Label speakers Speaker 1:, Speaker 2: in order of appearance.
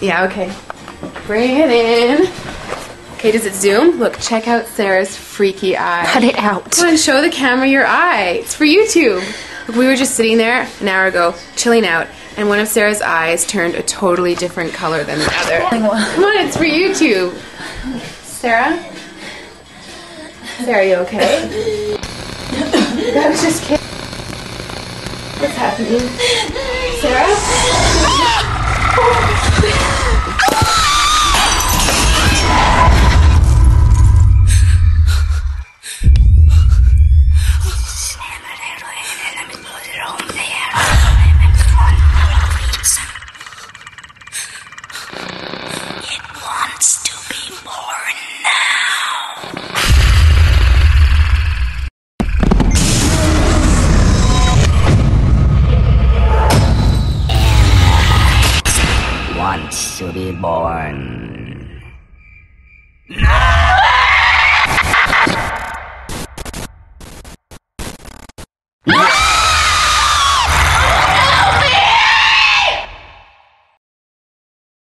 Speaker 1: Yeah, okay. Bring it in. Okay, does it zoom? Look, check out Sarah's freaky eye.
Speaker 2: Cut it out.
Speaker 1: Come on, show the camera your eye. It's for YouTube. Look, we were just sitting there an hour ago, chilling out, and one of Sarah's eyes turned a totally different color than the other. Come on, it's for YouTube. Sarah? Sarah, are you okay? I was just kidding. What's happening? Sarah?
Speaker 3: It wants to be born now. Wants to be born